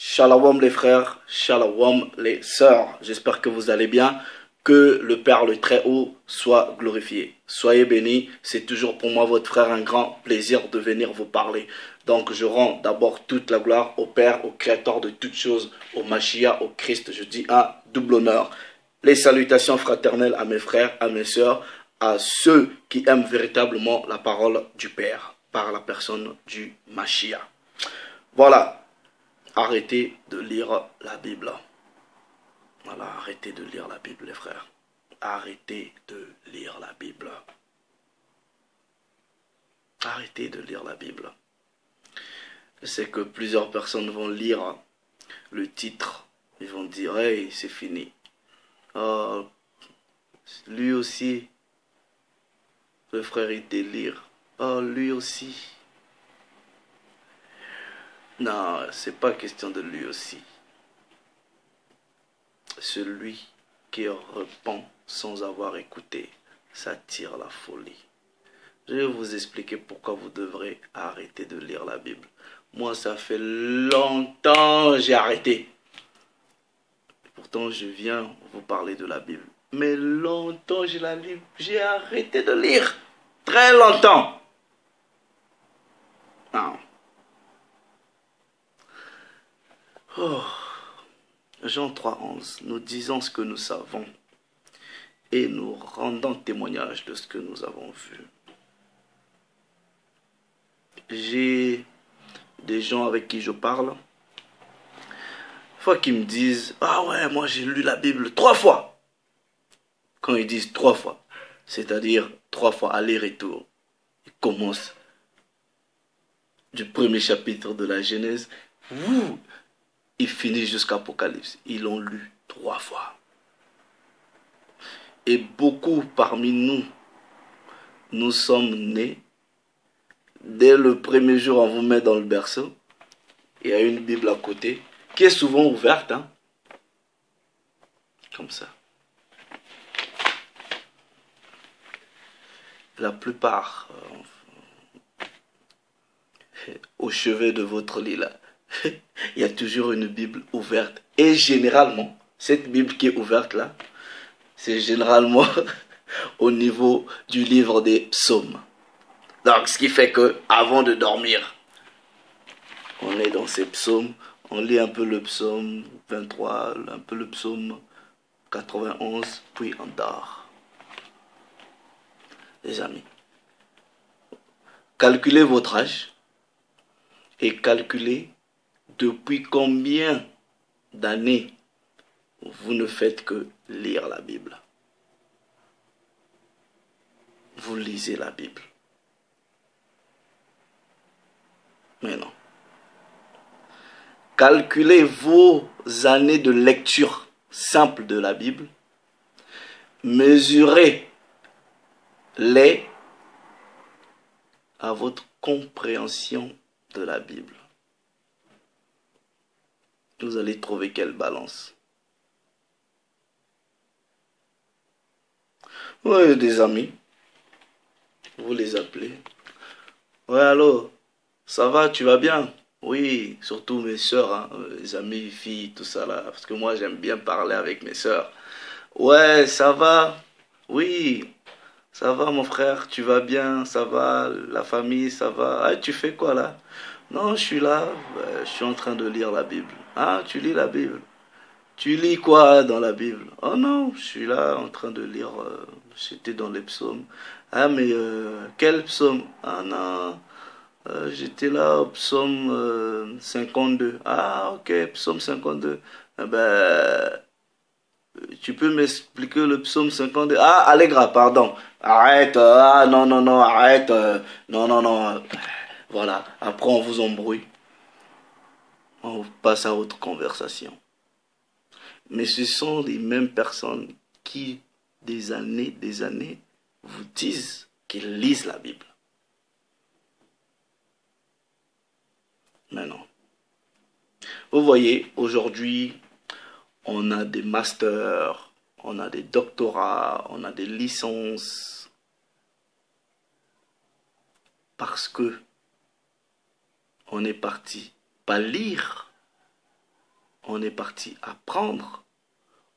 Shalom les frères, shalom les sœurs. J'espère que vous allez bien. Que le Père le Très-Haut soit glorifié. Soyez bénis. C'est toujours pour moi, votre frère, un grand plaisir de venir vous parler. Donc je rends d'abord toute la gloire au Père, au Créateur de toutes choses, au Mashiach, au Christ. Je dis un double honneur. Les salutations fraternelles à mes frères, à mes sœurs, à ceux qui aiment véritablement la parole du Père par la personne du Mashiach. Voilà. Arrêtez de lire la Bible. Voilà, arrêtez de lire la Bible, les frères. Arrêtez de lire la Bible. Arrêtez de lire la Bible. Je sais que plusieurs personnes vont lire le titre. Ils vont dire, hey, c'est fini. Oh, lui aussi, le frère, il délire. Oh, lui aussi. Non, c'est pas question de lui aussi. Celui qui repent sans avoir écouté, ça tire la folie. Je vais vous expliquer pourquoi vous devrez arrêter de lire la Bible. Moi, ça fait longtemps que j'ai arrêté. Pourtant, je viens vous parler de la Bible. Mais longtemps, j'ai arrêté de lire. Très longtemps. Non. Oh. Jean 3,11, nous disons ce que nous savons et nous rendons témoignage de ce que nous avons vu. J'ai des gens avec qui je parle, fois qu'ils me disent « Ah ouais, moi j'ai lu la Bible 3 fois ». Quand ils disent 3 fois, c'est-à-dire 3 fois aller-retour, ils commencent du premier chapitre de la Genèse, ils finissent jusqu'à Apocalypse. Ils l'ont lu 3 fois. Et beaucoup parmi nous, nous sommes nés. Dès le premier jour, on vous met dans le berceau. Il y a une Bible à côté, qui est souvent ouverte. Hein? Comme ça. La plupart, au chevet de votre lit, là, il y a toujours une Bible ouverte. Et généralement, cette Bible qui est ouverte là, c'est généralement au niveau du livre des psaumes. Donc, ce qui fait que avant de dormir, on est dans ces psaumes, on lit un peu le psaume 23, un peu le psaume 91, puis on dort. Les amis, calculez votre âge et calculez depuis combien d'années vous ne faites que lire la Bible. Vous lisez la Bible. Mais non. Calculez vos années de lecture simple de la Bible. Mesurez-les à votre compréhension de la Bible. Vous allez trouver quelle balance. Oui, des amis. Vous les appelez. Ouais, allô, ça va, tu vas bien? Oui, surtout mes soeurs, hein, les amis, filles, tout ça là. Parce que moi, j'aime bien parler avec mes soeurs. Ouais, ça va? Oui, ça va mon frère, tu vas bien? Ça va? La famille, ça va? Ah, tu fais quoi là? Non, je suis là, je suis en train de lire la Bible. Ah, tu lis la Bible? Tu lis quoi dans la Bible? Oh non, je suis là en train de lire, j'étais dans les psaumes. Ah mais quel psaume? Ah non, j'étais là au psaume 52. Ah ok, psaume 52. Eh ben, tu peux m'expliquer le psaume 52? Ah, Allegra, pardon. Arrête, ah non, non, non, arrête. Non, non, non. Voilà, après on vous embrouille. On passe à autre conversation. Mais ce sont les mêmes personnes qui, des années, vous disent qu'ils lisent la Bible. Mais non. Vous voyez, aujourd'hui, on a des masters, on a des doctorats, on a des licences. Parce que on est parti pas lire on est parti apprendre,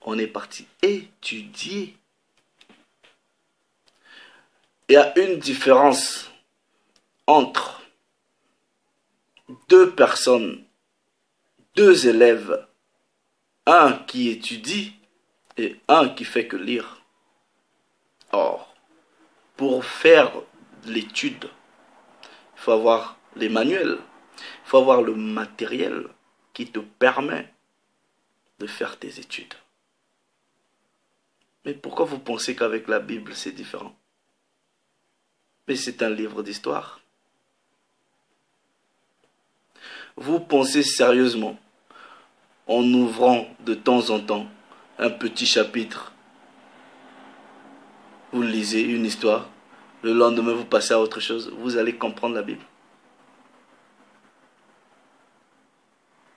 on est parti étudier. Il y a une différence entre deux personnes, deux élèves, un qui étudie et un qui fait que lire. Or, pour faire l'étude, il faut avoir les manuels, il faut avoir le matériel qui te permet de faire tes études. Mais pourquoi vous pensez qu'avec la Bible c'est différent? Mais c'est un livre d'histoire. Vous pensez sérieusement, en ouvrant de temps en temps un petit chapitre, vous lisez une histoire, le lendemain vous passez à autre chose, vous allez comprendre la Bible?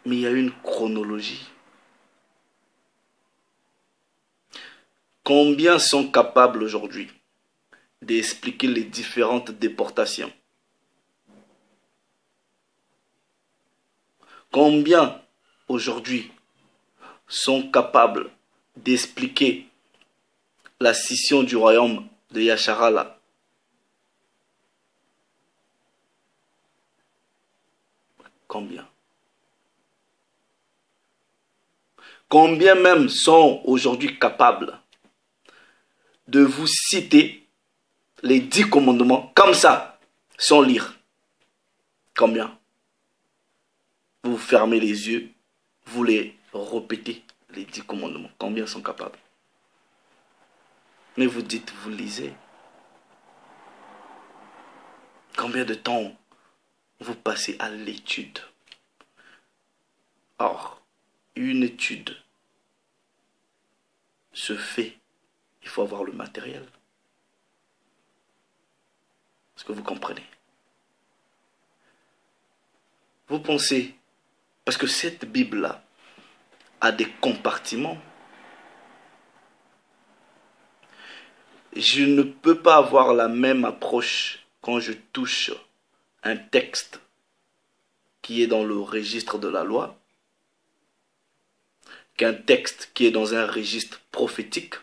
Mais il y a une chronologie. Combien sont capables aujourd'hui d'expliquer les différentes déportations? Combien aujourd'hui sont capables d'expliquer la scission du royaume de Yasharala? Combien? Combien même sont aujourd'hui capables de vous citer les 10 commandements comme ça, sans lire? Combien? Vous fermez les yeux, vous les répétez, les 10 commandements. Combien sont capables? Mais vous dites, vous lisez. Combien de temps vous passez à l'étude? Or, une étude se fait, il faut avoir le matériel. Est-ce que vous comprenez? Vous pensez, parce que cette Bible-là a des compartiments. Je ne peux pas avoir la même approche quand je touche un texte qui est dans le registre de la loi qu'un texte qui est dans un registre prophétique,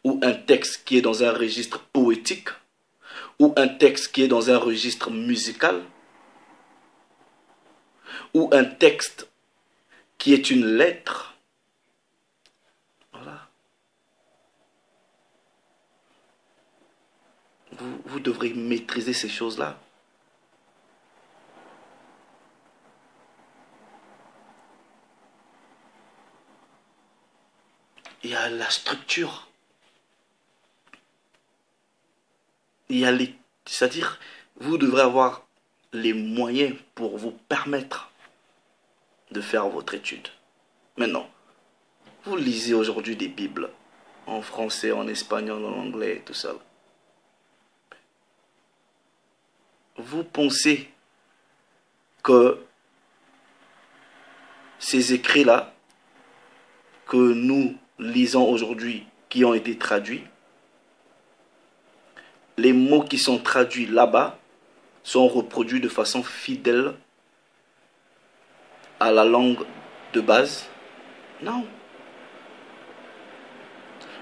ou un texte qui est dans un registre poétique, ou un texte qui est dans un registre musical, ou un texte qui est une lettre. Voilà. Vous devrez maîtriser ces choses-là. Il y a la structure. Il y a les... C'est-à-dire, vous devrez avoir les moyens pour vous permettre de faire votre étude. Maintenant, vous lisez aujourd'hui des Bibles en français, en espagnol, en anglais, tout ça. Vous pensez que ces écrits-là que nous lisons aujourd'hui, qui ont été traduits, les mots qui sont traduits là-bas sont reproduits de façon fidèle à la langue de base? Non.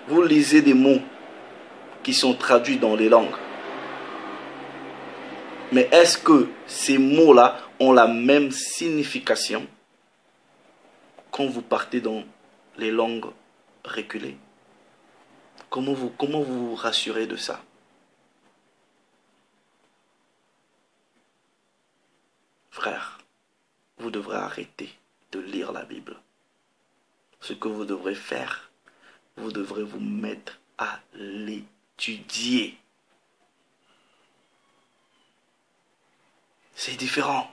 Vous lisez des mots qui sont traduits dans les langues. Mais est-ce que ces mots-là ont la même signification quand vous partez dans les langues reculées? Comment vous rassurez de ça? Frère, vous devrez arrêter de lire la Bible. Ce que vous devrez faire, vous devrez vous mettre à l'étudier. C'est différent.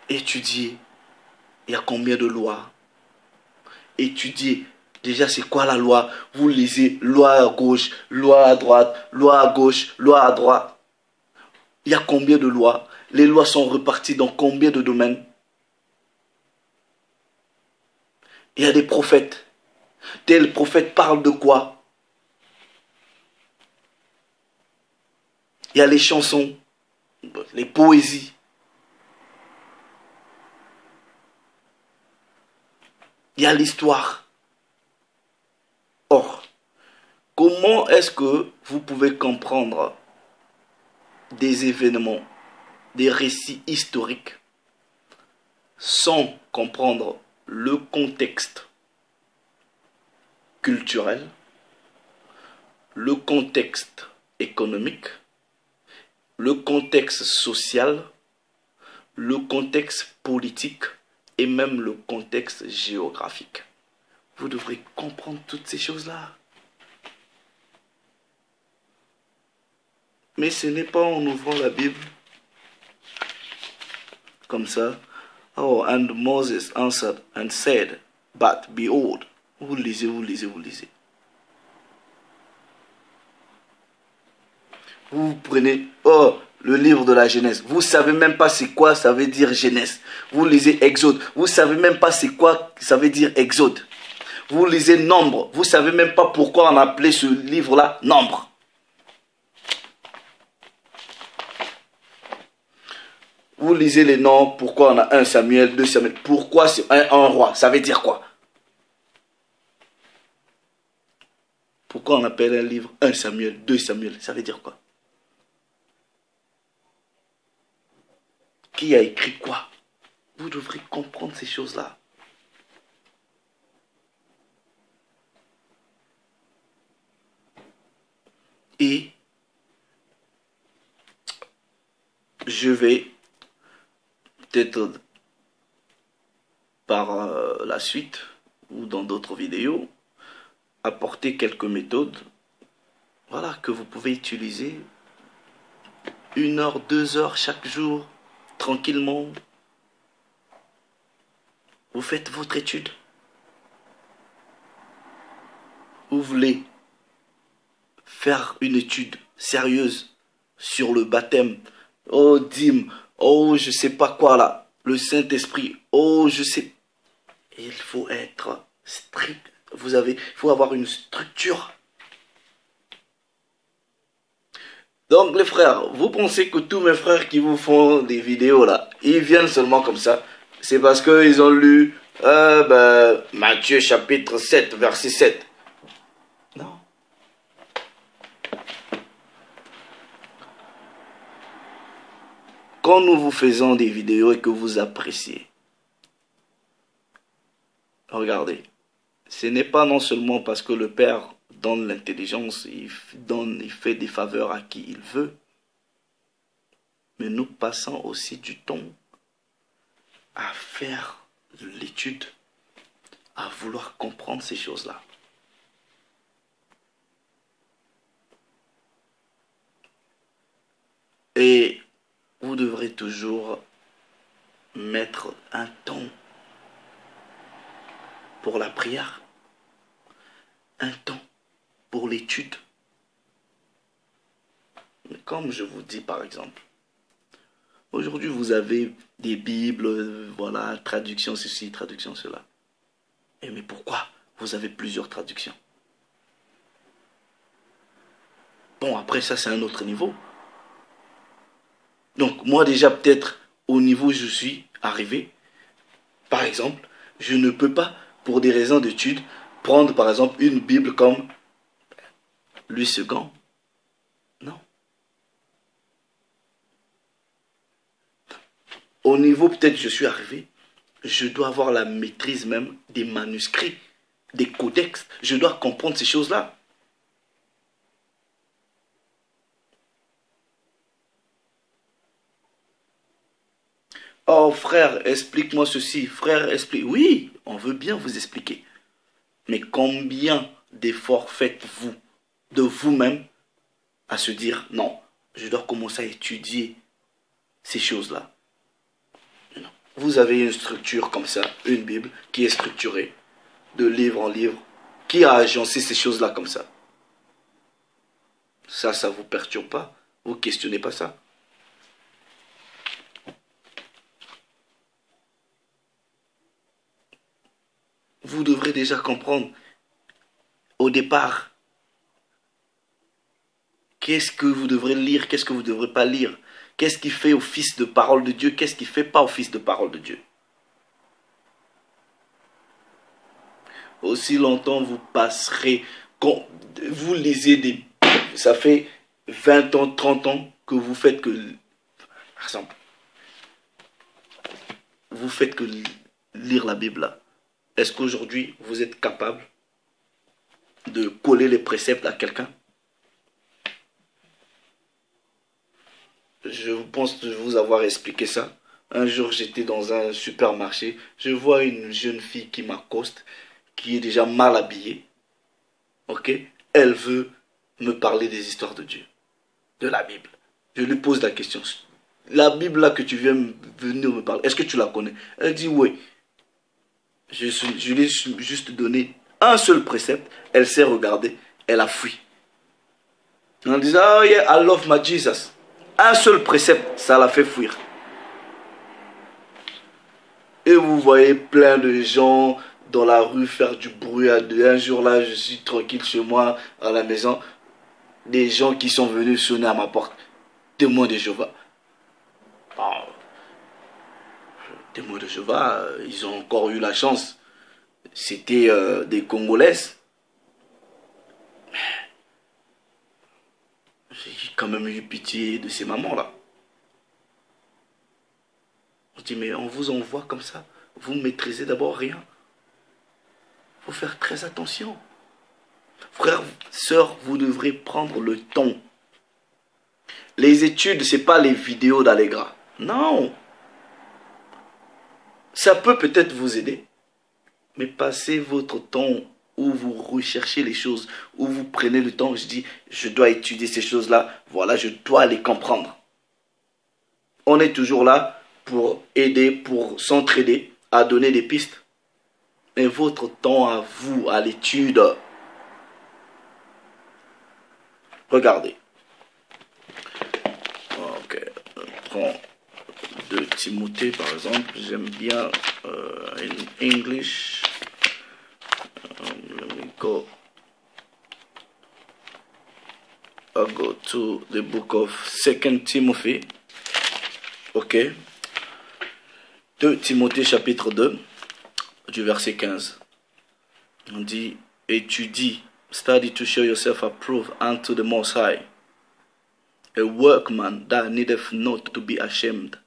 Étudier, il y a combien de lois? Étudier, déjà c'est quoi la loi? Vous lisez loi à gauche, loi à droite, loi à gauche, loi à droite. Il y a combien de lois? Les lois sont reparties dans combien de domaines? Il y a des prophètes. Tel prophète parle de quoi? Il y a les chansons, les poésies. Il y a l'histoire. Or, comment est-ce que vous pouvez comprendre des événements, des récits historiques sans comprendre le contexte culturel, le contexte économique, le contexte social, le contexte politique et même le contexte géographique? Vous devrez comprendre toutes ces choses-là. Mais ce n'est pas en ouvrant la Bible comme ça. Oh, and Moses answered and said, but behold. Vous lisez, vous lisez, vous lisez. Vous prenez, oh, le livre de la Genèse. Vous ne savez même pas c'est quoi ça veut dire Genèse. Vous lisez Exode. Vous ne savez même pas c'est quoi ça veut dire Exode. Vous lisez Nombre. Vous ne savez même pas pourquoi on a appelé ce livre-là Nombre. Vous lisez les noms, pourquoi on a 1 Samuel, 2 Samuel. Pourquoi c'est un roi? Ça veut dire quoi? Pourquoi on appelle un livre 1 Samuel, 2 Samuel? Ça veut dire quoi? Qui a écrit quoi? Vous devrez comprendre ces choses-là. Et je vais peut-être par la suite ou dans d'autres vidéos apporter quelques méthodes, voilà, que vous pouvez utiliser 1 heure, 2 heures chaque jour, tranquillement. Vous faites votre étude. Vous voulez faire une étude sérieuse sur le baptême, oh dîme, oh je sais pas quoi là, le Saint-Esprit, oh je sais. Il faut être strict. Il faut avoir une structure. Donc les frères, vous pensez que tous mes frères qui vous font des vidéos là, ils viennent seulement comme ça? C'est parce qu'ils ont lu Matthieu chapitre 7, verset 7. Non. Quand nous vous faisons des vidéos et que vous appréciez, regardez, ce n'est pas non seulement parce que le Père donne l'intelligence, il fait des faveurs à qui il veut, mais nous passons aussi du temps à faire de l'étude, à vouloir comprendre ces choses-là. Et vous devrez toujours mettre un temps pour la prière, un temps pour l'étude. Mais comme je vous dis par exemple, aujourd'hui vous avez des Bibles, voilà, traduction ceci, traduction cela. Et mais pourquoi vous avez plusieurs traductions? Bon, après ça c'est un autre niveau. Donc moi déjà peut-être au niveau où je suis arrivé, par exemple, je ne peux pas, pour des raisons d'étude, prendre par exemple une Bible comme Louis II. Non. Au niveau peut-être je suis arrivé, je dois avoir la maîtrise même des manuscrits, des codex. Je dois comprendre ces choses-là. Oh frère, explique-moi ceci. Frère, explique. Oui, on veut bien vous expliquer. Mais combien d'efforts faites-vous de vous-même à se dire non, je dois commencer à étudier ces choses-là? Vous avez une structure comme ça, une Bible qui est structurée de livre en livre. Qui a agencé ces choses-là comme ça? Ça vous perturbe pas? Vous questionnez pas ça? Vous devrez déjà comprendre au départ qu'est-ce que vous devrez lire, qu'est-ce que vous ne devrez pas lire, qu'est-ce qui fait office de parole de Dieu, qu'est-ce qui ne fait pas office de parole de Dieu. aussi longtemps vous passerez. Quand vous lisez des... Ça fait 20 ans, 30 ans que vous faites que... Par exemple, vous faites que lire la Bible là. Est-ce qu'aujourd'hui, vous êtes capable de coller les préceptes à quelqu'un? Je pense vous avoir expliqué ça. Un jour, j'étais dans un supermarché. Je vois une jeune fille qui m'accoste, qui est déjà mal habillée. Ok? Elle veut me parler des histoires de Dieu, de la Bible. Je lui pose la question. La Bible là que tu viens venir me parler, est-ce que tu la connais? Elle dit oui. Je lui ai juste donné un seul précepte. Elle s'est regardée. Elle a fui. En disant, oh yeah, I love my Jesus. Un seul précepte, ça l'a fait fuir. Et vous voyez plein de gens dans la rue faire du bruit à deux. Un jour là, je suis tranquille chez moi, à la maison. Des gens qui sont venus sonner à ma porte. Témoins de Jéhovah. Bon, témoins de Jéhovah, ils ont encore eu la chance. C'était des Congolaises. J'ai quand même eu pitié de ces mamans-là. On dit, mais on vous envoie comme ça. Vous ne maîtrisez d'abord rien. Il faut faire très attention. Frères, sœurs, vous devrez prendre le temps. Les études, ce n'est pas les vidéos d'Allegra. Non. Ça peut peut-être vous aider. Mais passez votre temps où vous recherchez les choses, où vous prenez le temps, je dis, je dois étudier ces choses-là, voilà, je dois les comprendre. On est toujours là pour aider, pour s'entraider, à donner des pistes. Mais votre temps à vous, à l'étude, regardez. Ok, on prend 2 Timothée par exemple, j'aime bien in English. Let me go. I'll go to the book of 2 Timothy. Ok. 2 Timothée chapitre 2, du verset 15. On dit, étudie, study to show yourself approved unto the Most High, a workman that needeth not to be ashamed,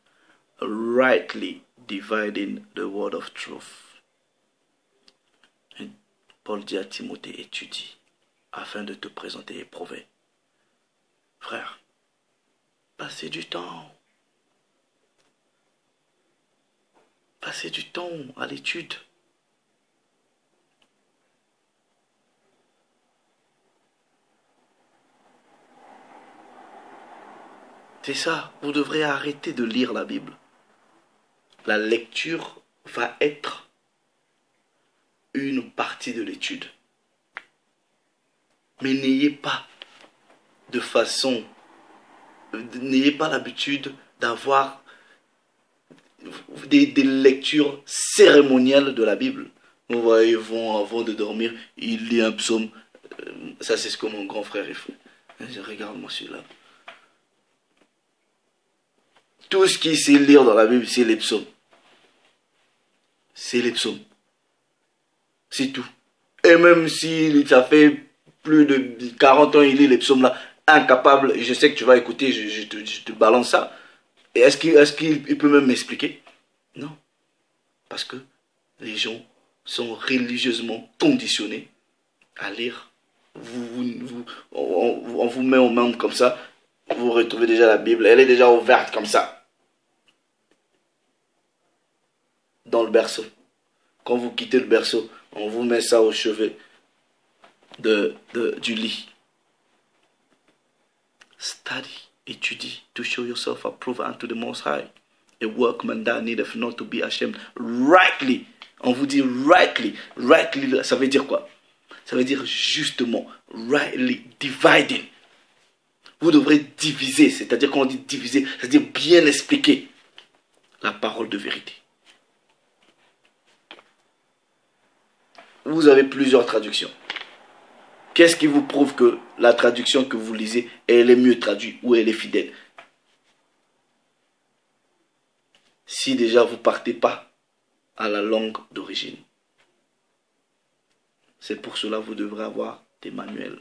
rightly dividing the word of truth. Et Paul dit à Timothée, étudie, afin de te présenter éprouvé. Frère, passez du temps. Passez du temps à l'étude. C'est ça, vous devrez arrêter de lire la Bible. La lecture va être une partie de l'étude. Mais n'ayez pas l'habitude d'avoir des lectures cérémoniales de la Bible. Vous voyez, avant de dormir, il lit un psaume. Ça, c'est ce que mon grand frère fait. Regarde-moi celui-là. Tout ce qu'il sait lire dans la Bible, c'est les psaumes. C'est les psaumes. C'est tout. Et même si ça fait plus de 40 ans, il lit les psaumes là, incapable, je sais que tu vas écouter, je te balance ça. Et est-ce qu'il peut même m'expliquer? Non. Parce que les gens sont religieusement conditionnés à lire. On vous met aux mains comme ça, vous retrouvez déjà la Bible, elle est déjà ouverte comme ça. Dans le berceau. Quand vous quittez le berceau, on vous met ça au chevet du lit. Study, étudie, to show yourself approved unto the Most High, a workman that needeth not to be ashamed, rightly. On vous dit rightly. Rightly, ça veut dire quoi? Ça veut dire justement, rightly dividing. Vous devrez diviser, c'est-à-dire quand on dit diviser, c'est-à-dire bien expliquer la parole de vérité. Vous avez plusieurs traductions. Qu'est-ce qui vous prouve que la traduction que vous lisez, elle est mieux traduite ou elle est fidèle? Si déjà vous ne partez pas à la langue d'origine. C'est pour cela que vous devrez avoir des manuels.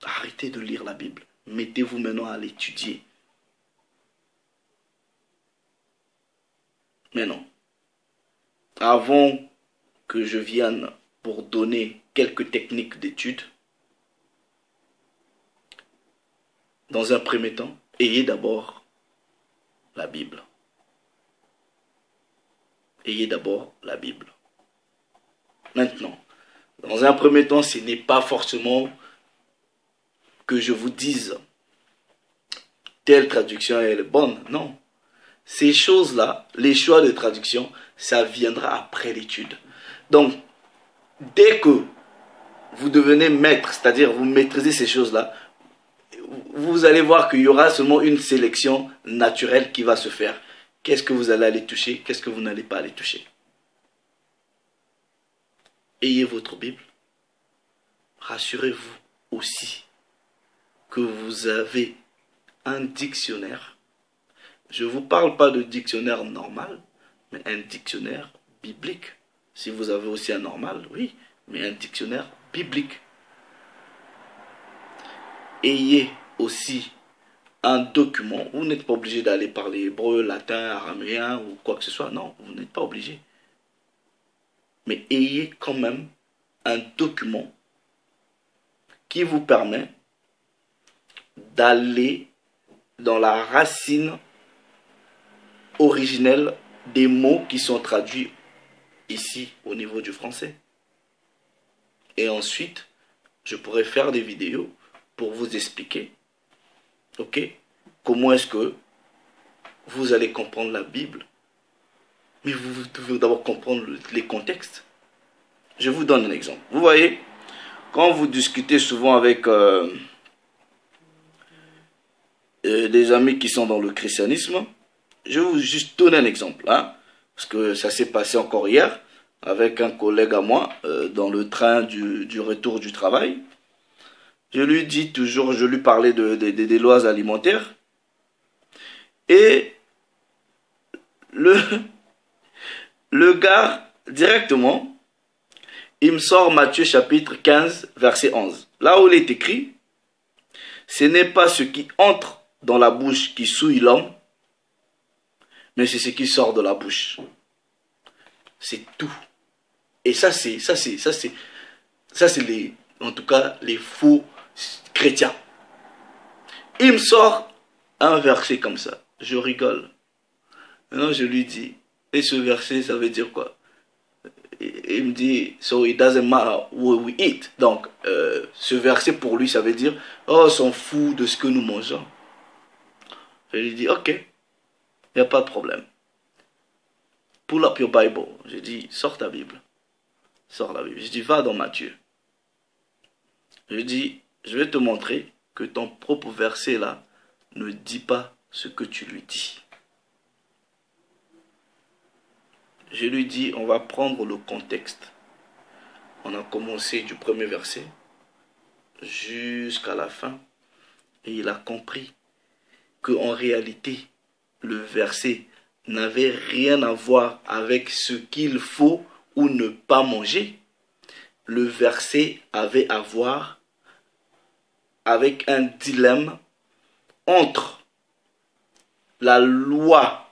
Arrêtez de lire la Bible. Mettez-vous maintenant à l'étudier. Mais non. Avant que je vienne pour donner quelques techniques d'étude, dans un premier temps, ayez d'abord la Bible. Ayez d'abord la Bible. Maintenant, dans un premier temps, ce n'est pas forcément que je vous dise telle traduction est bonne. Non. Ces choses-là, les choix de traduction, ça viendra après l'étude. Donc, dès que vous devenez maître, c'est-à-dire vous maîtrisez ces choses-là, vous allez voir qu'il y aura seulement une sélection naturelle qui va se faire. Qu'est-ce que vous allez aller toucher? Qu'est-ce que vous n'allez pas aller toucher? Ayez votre Bible. Rassurez-vous aussi que vous avez un dictionnaire. Je ne vous parle pas de dictionnaire normal, mais un dictionnaire biblique. Si vous avez aussi un normal, oui, mais un dictionnaire biblique. Ayez aussi un document. Vous n'êtes pas obligé d'aller parler hébreu, latin, araméen ou quoi que ce soit. Non, vous n'êtes pas obligé. Mais ayez quand même un document qui vous permet d'aller dans la racine originelle des mots qui sont traduits ici au niveau du français. Et ensuite, je pourrais faire des vidéos pour vous expliquer, ok, comment est-ce que vous allez comprendre la Bible. Mais vous devez d'abord comprendre les contextes. Je vous donne un exemple. Vous voyez, quand vous discutez souvent avec des amis qui sont dans le christianisme, je vais vous juste donner un exemple, hein, parce que ça s'est passé encore hier avec un collègue à moi dans le train du retour du travail. Je lui dis toujours, je lui parlais des lois alimentaires et le gars directement, il me sort Matthieu chapitre 15 verset 11. Là où il est écrit, ce n'est pas ce qui entre dans la bouche qui souille l'homme, mais c'est ce qui sort de la bouche. C'est tout. Et ça c'est les, en tout cas, les faux chrétiens. Il me sort un verset comme ça. Je rigole. Maintenant, je lui dis, et ce verset, ça veut dire quoi? Il me dit, so it doesn't matter what we eat. Donc, ce verset pour lui, ça veut dire, oh, on s'en fout de ce que nous mangeons. Je lui dis, ok, il n'y a pas de problème. Pull up your Bible. Je dis, sors ta Bible. Sors la Bible. Je dis, va dans Matthieu. Je dis, je vais te montrer que ton propre verset là ne dit pas ce que tu lui dis. Je lui dis, on va prendre le contexte. On a commencé du premier verset jusqu'à la fin. Et il a compris qu'en réalité, le verset n'avait rien à voir avec ce qu'il faut ou ne pas manger. Le verset avait à voir avec un dilemme entre la loi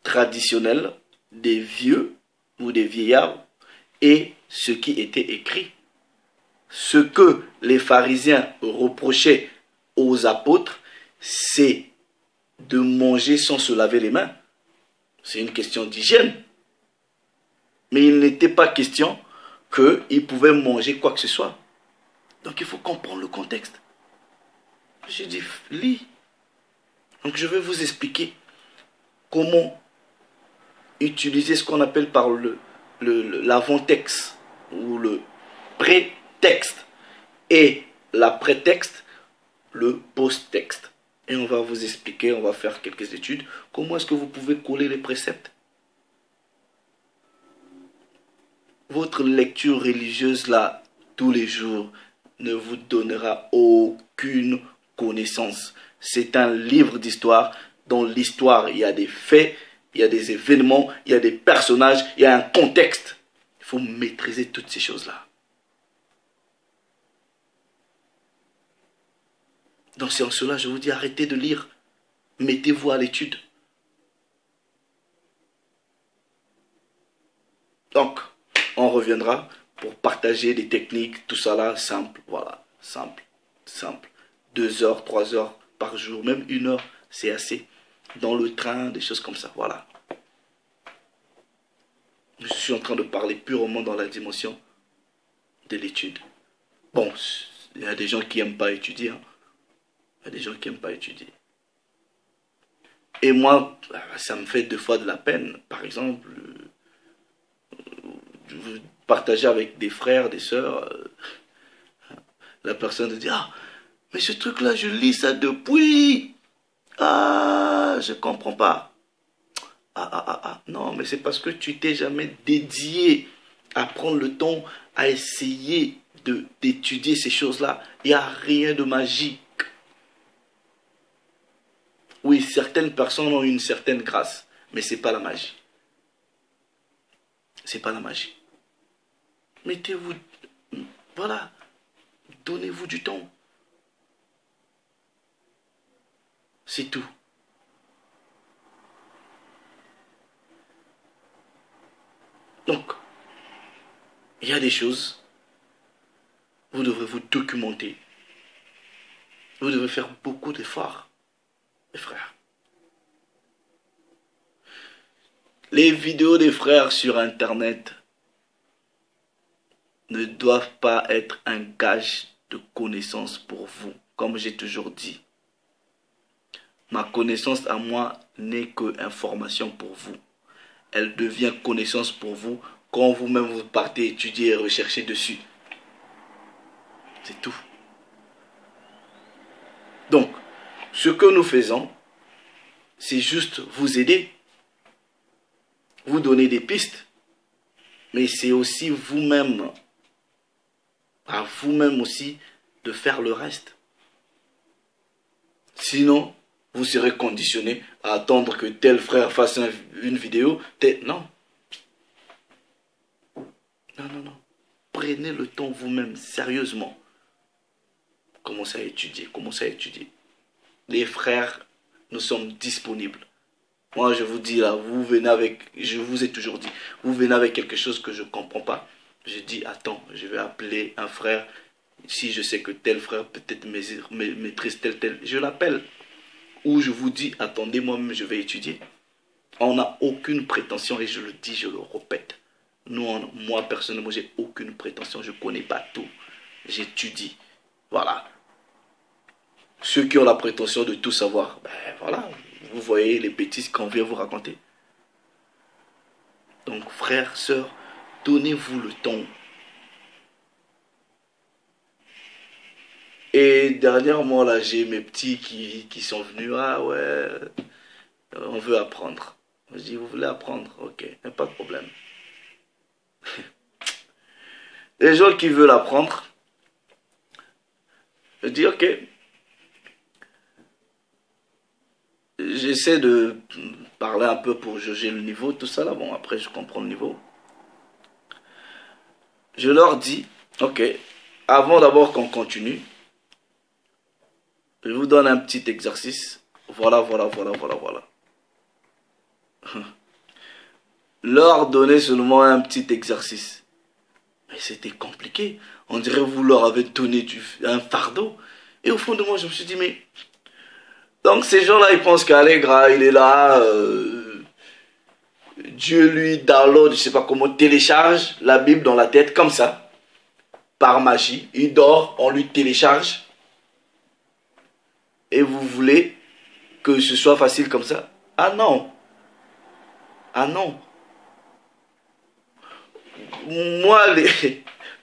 traditionnelle des vieux ou des vieillards et ce qui était écrit. Ce que les pharisiens reprochaient aux apôtres, c'est de manger sans se laver les mains. C'est une question d'hygiène. Mais il n'était pas question qu'ils pouvaient manger quoi que ce soit. Donc il faut comprendre le contexte. J'ai dit, lis. Donc je vais vous expliquer comment utiliser ce qu'on appelle par l'avant-texte ou le pré-texte et l'après-texte, le post-texte. Et on va vous expliquer, on va faire quelques études, comment est-ce que vous pouvez coller les préceptes. Votre lecture religieuse là, tous les jours, ne vous donnera aucune connaissance. C'est un livre d'histoire. Dans l'histoire, il y a des faits, il y a des événements, il y a des personnages, il y a un contexte. faut maîtriser toutes ces choses-là. Donc c'est en cela, je vous dis, arrêtez de lire. Mettez-vous à l'étude. Donc, on reviendra pour partager des techniques, tout ça là, simple, voilà, simple, simple. 2 heures, 3 heures par jour, même 1 heure, c'est assez. Dans le train, des choses comme ça, voilà. Je suis en train de parler purement dans la dimension de l'étude. Bon, il y a des gens qui n'aiment pas étudier, hein. Il y a des gens qui n'aiment pas étudier. Et moi, ça me fait 2 fois de la peine. Par exemple, partager avec des frères, des sœurs, la personne dit, ah, mais ce truc-là, je lis ça depuis. Ah, je comprends pas. Non, mais c'est parce que tu t'es jamais dédié à prendre le temps, à essayer d'étudier ces choses-là. Il n'y a rien de magique. Oui, certaines personnes ont une certaine grâce, mais ce n'est pas la magie. Ce n'est pas la magie. Mettez-vous, voilà, donnez-vous du temps. C'est tout. Donc, il y a des choses, vous devrez vous documenter. Vous devez faire beaucoup d'efforts, mes frères. Les vidéos des frères sur Internet ne doivent pas être un gage de connaissance pour vous, comme j'ai toujours dit. Ma connaissance à moi n'est que information pour vous. Elle devient connaissance pour vous quand vous-même vous partez étudier et rechercher dessus. C'est tout. Donc, ce que nous faisons, c'est juste vous aider, vous donner des pistes, mais c'est aussi vous-même, à vous-même aussi, de faire le reste. Sinon, vous serez conditionné à attendre que tel frère fasse une vidéo. Non. Non. Prenez le temps vous-même, sérieusement. Commencez à étudier, Les frères, nous sommes disponibles. Moi, je vous dis là, vous venez avec, je vous ai toujours dit, vous venez avec quelque chose que je ne comprends pas. Je dis, attends, je vais appeler un frère. Si je sais que tel frère peut-être maîtrise tel, je l'appelle. Ou je vous dis, attendez, moi-même, je vais étudier. On n'a aucune prétention, et je le dis, je le répète. Moi, personnellement, j'ai aucune prétention. Je ne connais pas tout. J'étudie. Voilà. Ceux qui ont la prétention de tout savoir, ben voilà, vous voyez les bêtises qu'on vient vous raconter. Donc, frères, sœurs, donnez-vous le temps. Et dernièrement, là, j'ai mes petits qui sont venus. Ah ouais, on veut apprendre. Je dis, vous voulez apprendre? Ok, il n'y a pas de problème. Les gens qui veulent apprendre, je dis, ok. J'essaie de parler un peu pour juger le niveau, tout ça là. Bon, après, je comprends le niveau. Je leur dis, ok, avant d'abord qu'on continue, je vous donne un petit exercice. Voilà. Leur donner seulement un petit exercice. Mais c'était compliqué. On dirait que vous leur avez donné un fardeau. Et au fond de moi, je me suis dit, mais... Donc ces gens-là, ils pensent qu'Allegra, il est là, Dieu lui download, je ne sais pas comment, télécharge la Bible dans la tête, comme ça, par magie. Il dort, on lui télécharge. Et vous voulez que ce soit facile comme ça? Ah non. Ah non. Moi,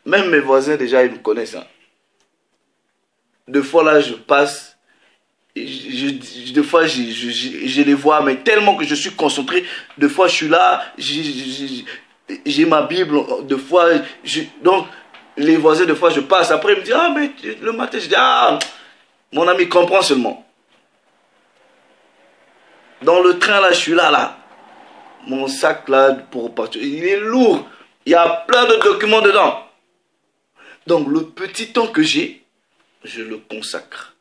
même mes voisins déjà, ils me connaissent. Hein. Deux fois là, je passe... Des fois, je les vois, mais tellement que je suis concentré. Des fois, je suis là, j'ai ma Bible. Des fois, donc, les voisins, des fois, je passe. Après, ils me disent, ah, mais le matin, je dis, ah, mon ami comprend seulement. Dans le train, là, je suis là. Mon sac, là, pour partir, il est lourd. Il y a plein de documents dedans. Donc le petit temps que j'ai, je le consacre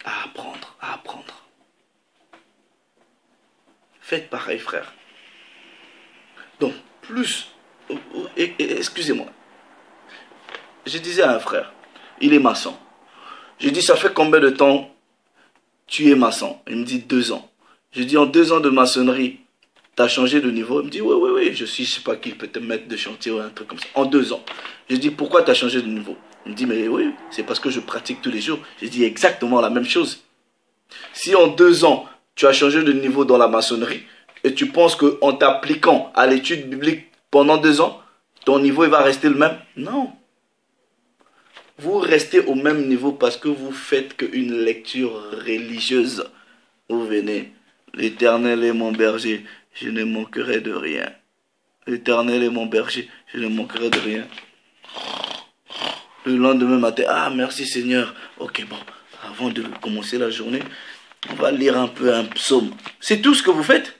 à apprendre, à apprendre. Faites pareil, frère. Donc, plus... Excusez-moi. Je disais à un frère, il est maçon. Je dis, ça fait combien de temps tu es maçon? Il me dit 2 ans. Je dis, en 2 ans de maçonnerie, tu as changé de niveau? Il me dit, oui, oui, oui, je suis, je sais pas qui, peut-être maître de chantier ou un truc comme ça. En 2 ans. Je dis, pourquoi tu as changé de niveau? Il me dit, mais oui, c'est parce que je pratique tous les jours. Je dis exactement la même chose. Si en 2 ans, tu as changé de niveau dans la maçonnerie, et tu penses qu'en t'appliquant à l'étude biblique pendant 2 ans, ton niveau il va rester le même? Non. Vous restez au même niveau parce que vous faites qu'une lecture religieuse. Vous venez, l'Éternel est mon berger, je ne manquerai de rien. L'Éternel est mon berger, je ne manquerai de rien. Le lendemain matin, ah merci Seigneur. Ok, bon, avant de commencer la journée, on va lire un peu un psaume. C'est tout ce que vous faites.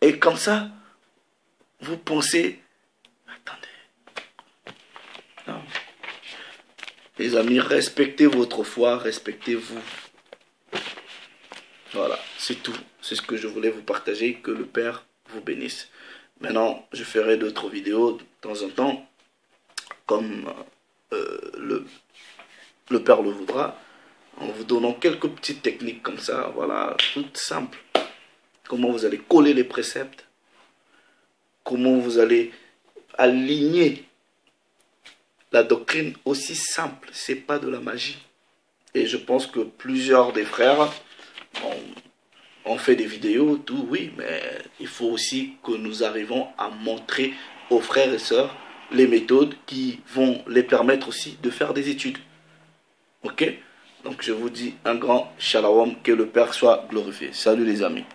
Et comme ça, vous pensez, attendez, non. Les amis, respectez votre foi, respectez-vous. Voilà, c'est tout. C'est ce que je voulais vous partager. Que le Père vous bénisse. Maintenant, je ferai d'autres vidéos de temps en temps, comme le Père le voudra, en vous donnant quelques petites techniques comme ça, voilà, toutes simples. Comment vous allez coller les préceptes, comment vous allez aligner la doctrine aussi simple, c'est pas de la magie. Et je pense que plusieurs des frères ont fait des vidéos, tout, oui, mais il faut aussi que nous arrivons à montrer aux frères et sœurs les méthodes qui vont les permettre aussi de faire des études. Ok? Donc je vous dis un grand shalom, que le Père soit glorifié. Salut les amis.